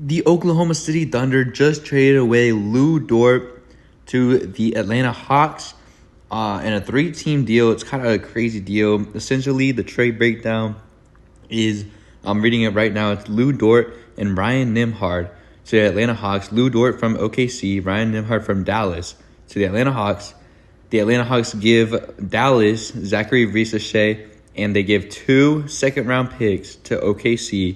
The Oklahoma City Thunder just traded away Lou Dort to the Atlanta Hawks in a three-team deal. It's kind of a crazy deal. Essentially, the trade breakdown is, I'm reading it right now, it's Lou Dort and Ryan Nembhard to the Atlanta Hawks. Lou Dort from OKC, Ryan Nembhard from Dallas to the Atlanta Hawks. The Atlanta Hawks give Dallas Zachary Ricochet, and they give 2 second-round picks to OKC,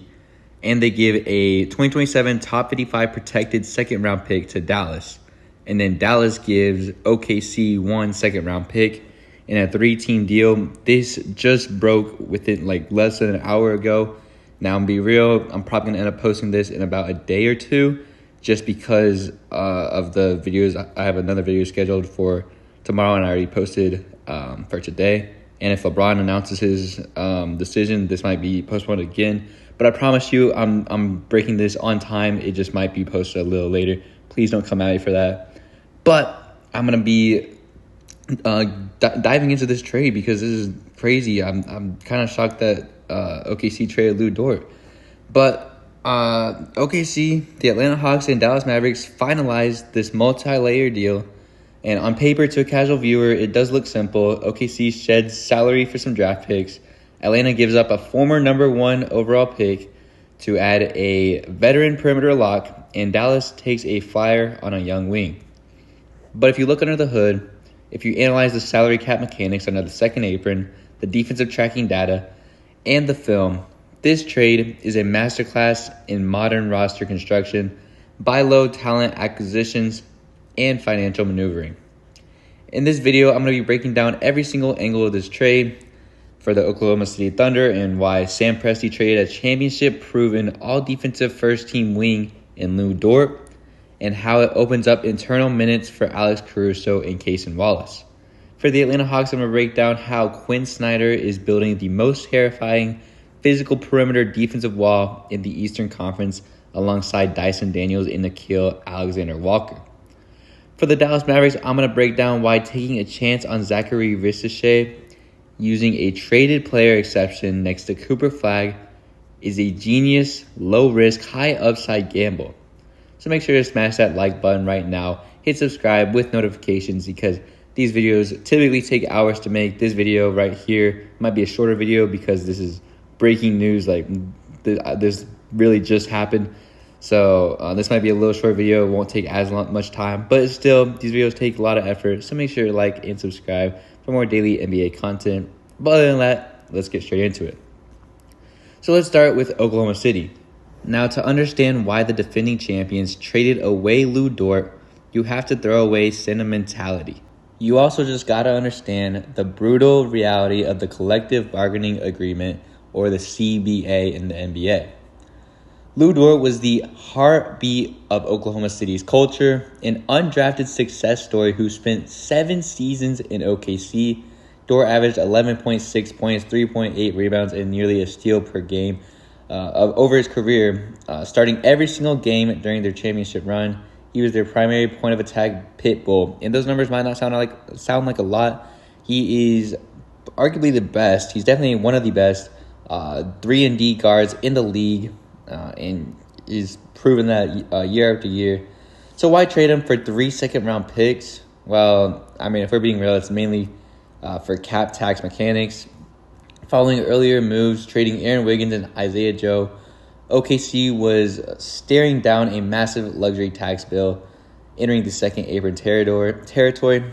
and they give a 2027 top 55 protected second-round pick to Dallas. And then Dallas gives OKC 1 second-round pick in a 3-team deal. This just broke within less than an hour ago. Now, I'm be real, I'm probably going to end up posting this in about a day or two just because of the videos. I have another video scheduled for tomorrow, and I already posted for today. And if LeBron announces his decision, this might be postponed again. But I promise you, I'm breaking this on time. It just might be posted a little later. Please don't come at me for that. But I'm going to be diving into this trade because this is crazy. I'm kind of shocked that OKC traded Lou Dort. But OKC, the Atlanta Hawks, and Dallas Mavericks finalized this multi-layer deal. And on paper, to a casual viewer, it does look simple. OKC sheds salary for some draft picks. Atlanta gives up a former number 1 overall pick to add a veteran perimeter lock, and Dallas takes a flyer on a young wing. But if you look under the hood, if you analyze the salary cap mechanics under the second apron, the defensive tracking data, and the film, this trade is a masterclass in modern roster construction, buy low talent acquisitions, and financial maneuvering. In this video, I'm going to be breaking down every single angle of this trade for the Oklahoma City Thunder and why Sam Presti traded a championship-proven all-defensive first-team wing in Lou Dort, and how it opens up internal minutes for Alex Caruso and Cason Wallace. For the Atlanta Hawks, I'm going to break down how Quinn Snyder is building the most terrifying physical perimeter defensive wall in the Eastern Conference alongside Dyson Daniels and Nickeil Alexander-Walker. For the Dallas Mavericks, I'm going to break down why taking a chance on Zachary Ricochet using a traded player exception next to Cooper Flagg is a genius, low-risk, high-upside gamble. So make sure to smash that like button right now. Hit subscribe with notifications because these videos typically take hours to make. This video right here might be a shorter video because this is breaking news. This really just happened. So this might be a little short video. It won't take as much time. But still, these videos take a lot of effort. So make sure to like and subscribe for more daily NBA content. But other than that, let's get straight into it. So let's start with Oklahoma City. Now, to understand why the defending champions traded away Lou Dort, you have to throw away sentimentality. You also just got to understand the brutal reality of the collective bargaining agreement, or the CBA in the NBA. Lou Dort was the heartbeat of Oklahoma City's culture, an undrafted success story who spent 7 seasons in OKC. Dort averaged 11.6 points, 3.8 rebounds, and nearly a steal per game over his career, starting every single game during their championship run. He was their primary point of attack pit bull, and those numbers might not sound like a lot. He is arguably the best. He's definitely one of the best 3-and-D guards in the league. And is proven that year after year. So why trade him for 3 second-round picks? Well, I mean, if we're being real, it's mainly for cap tax mechanics. Following earlier moves, trading Aaron Wiggins and Isaiah Joe, OKC was staring down a massive luxury tax bill, entering the second apron territory,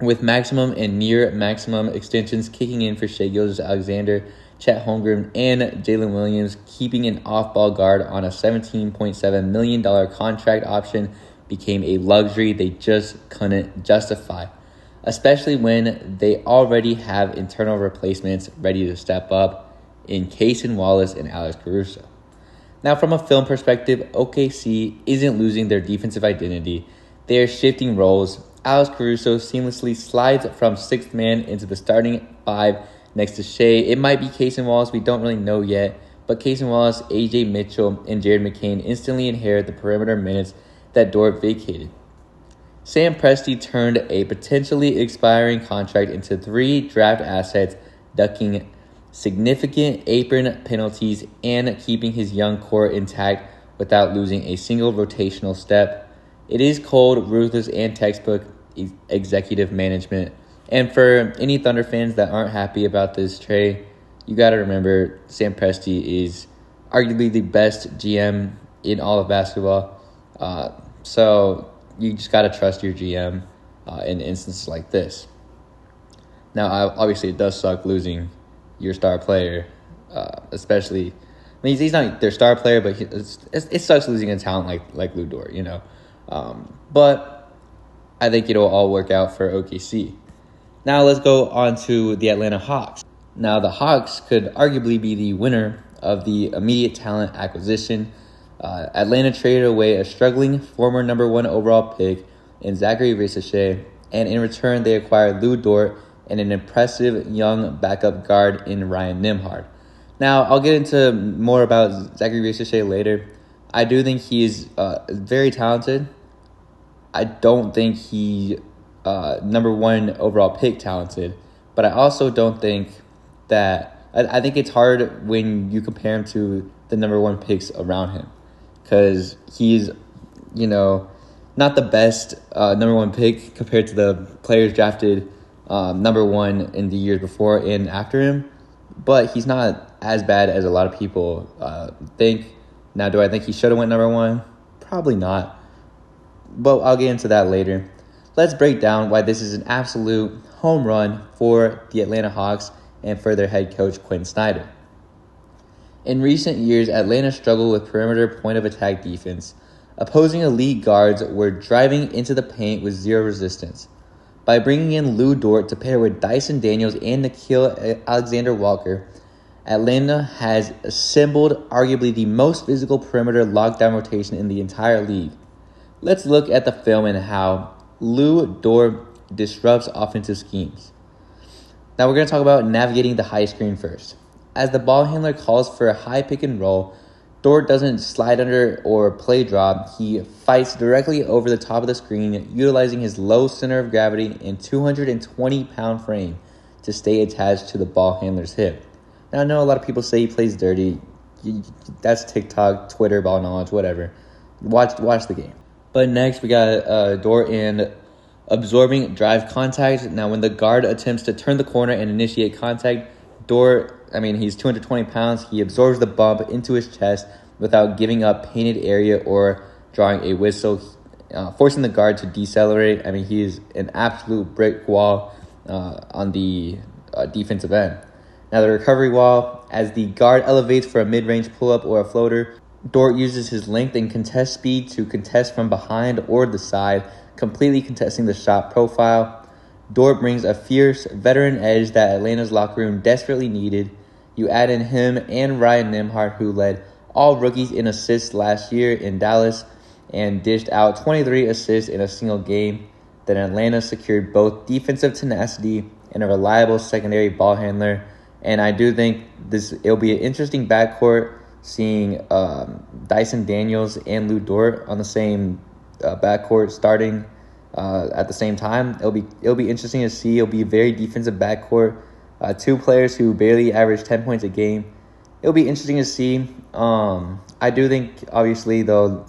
with maximum and near maximum extensions kicking in for Shai Gilgeous-Alexander, Chet Holmgren, and Jalen Williams. Keeping an off-ball guard on a $17.7 million contract option became a luxury they just couldn't justify, especially when they already have internal replacements ready to step up in Cason Wallace and Alex Caruso. Now, from a film perspective, OKC isn't losing their defensive identity. They are shifting roles. Alex Caruso seamlessly slides from 6th man into the starting 5 next to Shai. It might be Cason Wallace, we don't really know yet, but Cason Wallace, AJ Mitchell, and Jared McCain instantly inherit the perimeter minutes that Dort vacated. Sam Presti turned a potentially expiring contract into 3 draft assets, ducking significant apron penalties and keeping his young core intact without losing a single rotational step. It is cold, ruthless, and textbook executive management. And for any Thunder fans that aren't happy about this trade, you got to remember Sam Presti is arguably the best GM in all of basketball. So you just got to trust your GM in instances like this. Now, obviously, it does suck losing your star player, especially. I mean, he's not their star player, but it sucks losing a talent like Lu Dort, But I think it'll all work out for OKC. Now let's go on to the Atlanta Hawks. Now, the Hawks could arguably be the winner of the immediate talent acquisition. Atlanta traded away a struggling former number 1 overall pick in Zachary Ricochet, and in return they acquired Lu Dort and an impressive young backup guard in Ryan Nembhard. Now, I'll get into more about Zachary Ricochet later. I do think he is very talented. I don't think he number 1 overall pick talented, but I also don't think that I think it's hard when you compare him to the number 1 picks around him, because he's not the best number 1 pick compared to the players drafted number 1 in the years before and after him, but he's not as bad as a lot of people think. Now, do I think he should have went number 1? Probably not, but I'll get into that later. Let's break down why this is an absolute home run for the Atlanta Hawks and for their head coach, Quinn Snyder. In recent years, Atlanta struggled with perimeter point-of-attack defense. Opposing elite guards were driving into the paint with zero resistance. By bringing in Lu Dort to pair with Dyson Daniels and Nickeil Alexander-Walker, Atlanta has assembled arguably the most physical perimeter lockdown rotation in the entire league. Let's look at the film and how Lu Dort disrupts offensive schemes. Now we're going to talk about navigating the high screen first. As the ball handler calls for a high pick and roll, Dort doesn't slide under or play drop. He fights directly over the top of the screen, utilizing his low center of gravity and 220-pound frame to stay attached to the ball handler's hip. Now, I know a lot of people say he plays dirty. That's TikTok, Twitter, ball knowledge, whatever. Watch the game. But next, we got Dort and absorbing drive contact. Now, when the guard attempts to turn the corner and initiate contact, Dort, he's 220 pounds. He absorbs the bump into his chest without giving up painted area or drawing a whistle, forcing the guard to decelerate. He is an absolute brick wall on the defensive end. Now, the recovery wall, as the guard elevates for a mid-range pull-up or a floater, Dort uses his length and contest speed to contest from behind or the side, completely contesting the shot profile. Dort brings a fierce veteran edge that Atlanta's locker room desperately needed. You add in him and Ryan Nembhard, who led all rookies in assists last year in Dallas and dished out 23 assists in a single game. Then Atlanta secured both defensive tenacity and a reliable secondary ball handler. And I do think it'll be an interesting backcourt, seeing Dyson Daniels and Lu Dort on the same backcourt starting at the same time. It'll be interesting to see. It'll be a very defensive backcourt. 2 players who barely average 10 points a game. It'll be interesting to see. I do think, obviously, though,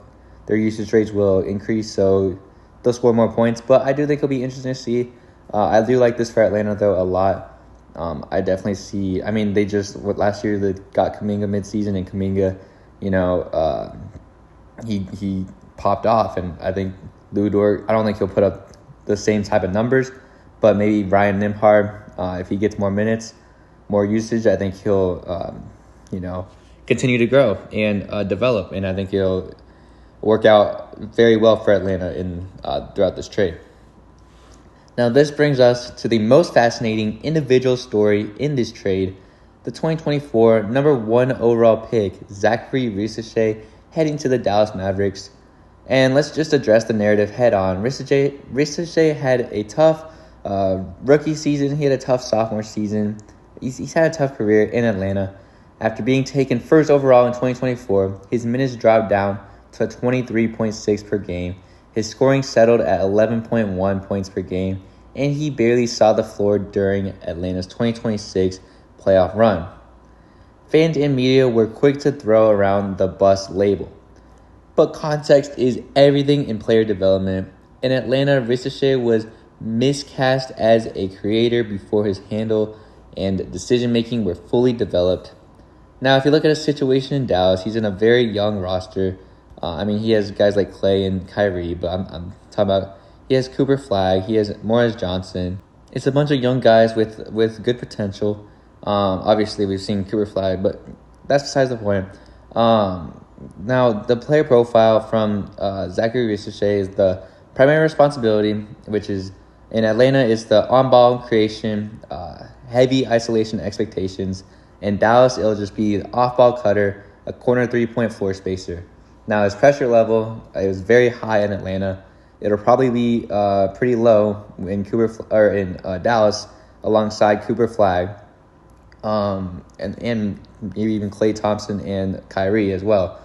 their usage rates will increase, so they'll score more points. But I do think it'll be interesting to see. I do like this for Atlanta, though, a lot. I definitely see. They just last year they got Kuminga midseason, and Kuminga, he popped off, and I think Lu Dort, I don't think he'll put up the same type of numbers, but maybe Ryan Nembhard, if he gets more minutes, more usage, I think he'll, continue to grow and develop, and I think he'll work out very well for Atlanta throughout this trade. Now, this brings us to the most fascinating individual story in this trade, the 2024 number 1 overall pick, Zachary Ricochet, heading to the Dallas Mavericks. And let's just address the narrative head on. Ricochet had a tough rookie season. He had a tough sophomore season. He's had a tough career in Atlanta. After being taken first overall in 2024, his minutes dropped down to 23.6 per game. His scoring settled at 11.1 points per game, and he barely saw the floor during Atlanta's 2026 playoff run. Fans and media were quick to throw around the bust label. But context is everything in player development. In Atlanta, Ricochet was miscast as a creator before his handle and decision-making were fully developed. Now, if you look at his situation in Dallas, he's in a very young roster. He has guys like Clay and Kyrie, but I'm talking about he has Cooper Flag, he has Morris Johnson. It's a bunch of young guys with good potential. Obviously, we've seen Cooper Flag, but that's besides the point. Now, the player profile from Zachary Ricochet is the primary responsibility, which is in Atlanta is the on-ball creation, heavy isolation expectations. In Dallas, it'll just be the off-ball cutter, a corner three-point floor spacer. Now, his pressure level is very high in Atlanta. It'll probably be pretty low in Dallas alongside Cooper Flag, and maybe even Klay Thompson and Kyrie as well.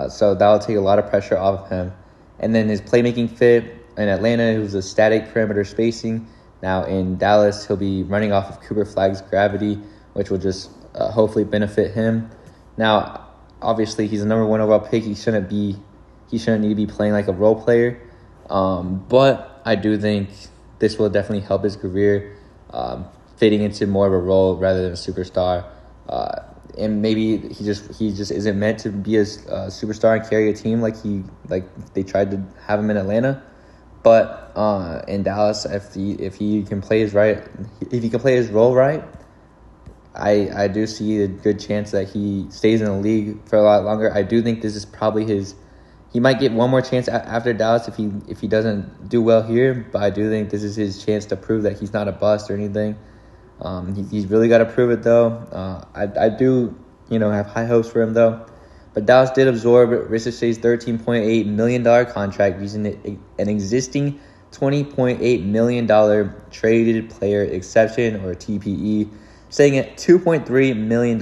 So that'll take a lot of pressure off of him. And then his playmaking fit in Atlanta, who's a static perimeter spacing. Now in Dallas, he'll be running off of Cooper Flag's gravity, which will just hopefully benefit him. Now, obviously, he's a number 1 overall pick. He shouldn't need to be playing like a role player. But I do think this will definitely help his career, fitting into more of a role rather than a superstar. And maybe he just isn't meant to be a superstar and carry a team like they tried to have him in Atlanta. But in Dallas, if he can play his role right, I do see a good chance that he stays in the league for a lot longer. I do think this is probably he might get one more chance after Dallas if he doesn't do well here. But I do think this is his chance to prove that he's not a bust or anything. He's really got to prove it though. I do have high hopes for him though. But Dallas did absorb Ricochet's $13.8 million contract using an existing $20.8 million traded player exception or TPE, staying at $2.3 million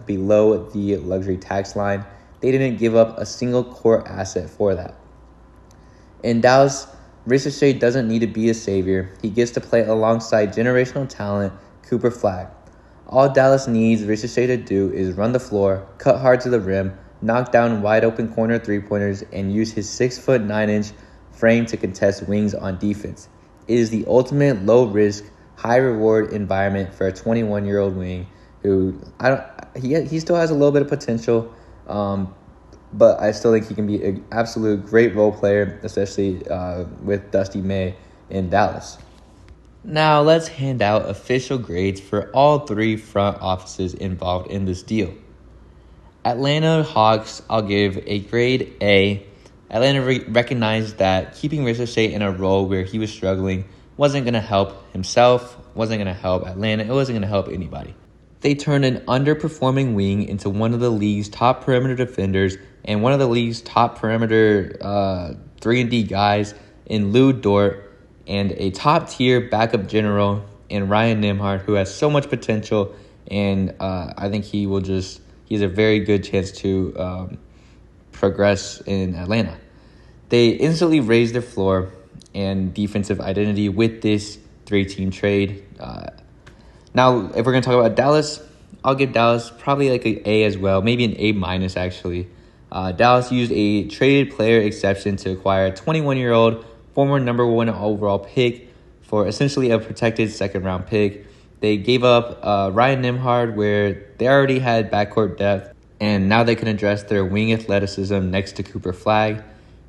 below the luxury tax line. They didn't give up a single core asset for that. In Dallas, Ricochet doesn't need to be a savior. He gets to play alongside generational talent Cooper Flag. All Dallas needs Ricochet to do is run the floor, cut hard to the rim, knock down wide-open corner three-pointers, and use his 6'9" frame to contest wings on defense. It is the ultimate low-risk, high-reward environment for a 21-year-old wing who he still has a little bit of potential, but I still think he can be an absolute great role player, especially with Dusty May in Dallas. Now let's hand out official grades for all 3 front offices involved in this deal. Atlanta Hawks, I'll give a grade A. Atlanta recognized that keeping Ricochet in a role where he was struggling wasn't going to help himself, wasn't going to help Atlanta, it wasn't going to help anybody. They turned an underperforming wing into one of the league's top perimeter defenders and one of the league's top perimeter 3-and-D guys in Dort, and a top-tier backup general in Ryan Nembhard, who has so much potential, and I think he has a very good chance to progress in Atlanta. They instantly raised their floor and defensive identity with this 3-team trade. Now, if we're going to talk about Dallas, I'll give Dallas probably like an A as well, maybe an A- actually. Dallas used a traded player exception to acquire a 21-year-old former number 1 overall pick for essentially a protected second-round pick. They gave up Ryan Nembhard, where they already had backcourt depth, and now they can address their wing athleticism next to Cooper Flag.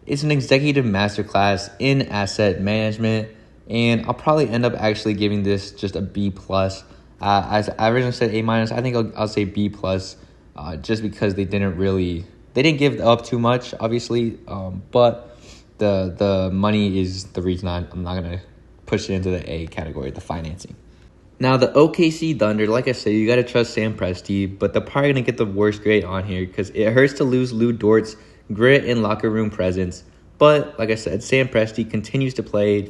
It's an executive masterclass in asset management, and I'll probably end up actually giving this just a B+. As I originally said A-, I think I'll say B+, just because they didn't give up too much, obviously, but the money is the reason I'm not going to push it into the A category, the financing. Now, the OKC Thunder, like I said, you got to trust Sam Presti, but they're probably going to get the worst grade on here because it hurts to lose Dort's grit and locker room presence. But, like I said, Sam Presti continues to play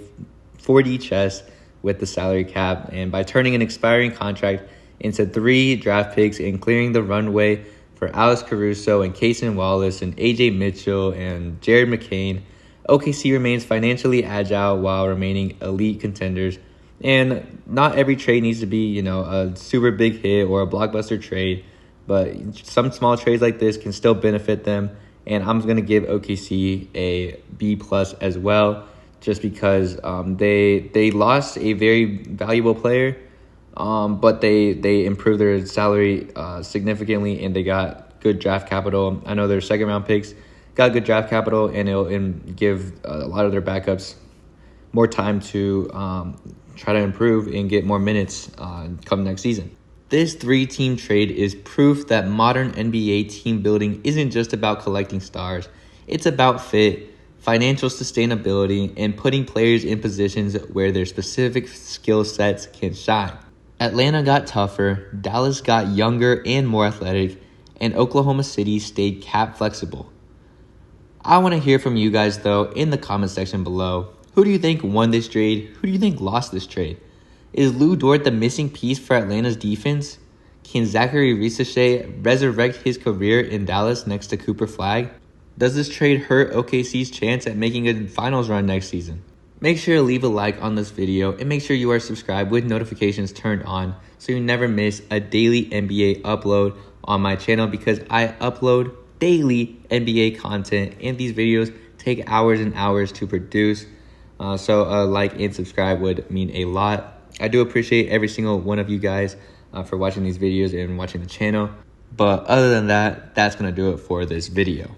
4D chess with the salary cap, and by turning an expiring contract into 3 draft picks and clearing the runway for Alex Caruso and Cason Wallace and AJ Mitchell and Jared McCain, OKC remains financially agile while remaining elite contenders. And not every trade needs to be, a super big hit or a blockbuster trade, but some small trades like this can still benefit them. And I'm going to give OKC a B plus as well, just because they lost a very valuable player, but they improved their salary significantly, and they got good draft capital. I know their second round picks got good draft capital, and it'll give a lot of their backups more time to try to improve and get more minutes come next season. This 3-team trade is proof that modern NBA team building isn't just about collecting stars. It's about fit, financial sustainability, and putting players in positions where their specific skill sets can shine. Atlanta got tougher, Dallas got younger and more athletic, and Oklahoma City stayed cap flexible. I want to hear from you guys though in the comment section below. Who do you think won this trade? Who do you think lost this trade? Is Lou Dort the missing piece for Atlanta's defense? Can Zachary Ricochet resurrect his career in Dallas next to Cooper Flagg? Does this trade hurt OKC's chance at making a finals run next season? Make sure to leave a like on this video and make sure you are subscribed with notifications turned on so you never miss a daily NBA upload on my channel, because I upload daily NBA content and these videos take hours and hours to produce. So a like and subscribe would mean a lot. I do appreciate every single one of you guys for watching these videos and watching the channel. But other than that, that's going to do it for this video.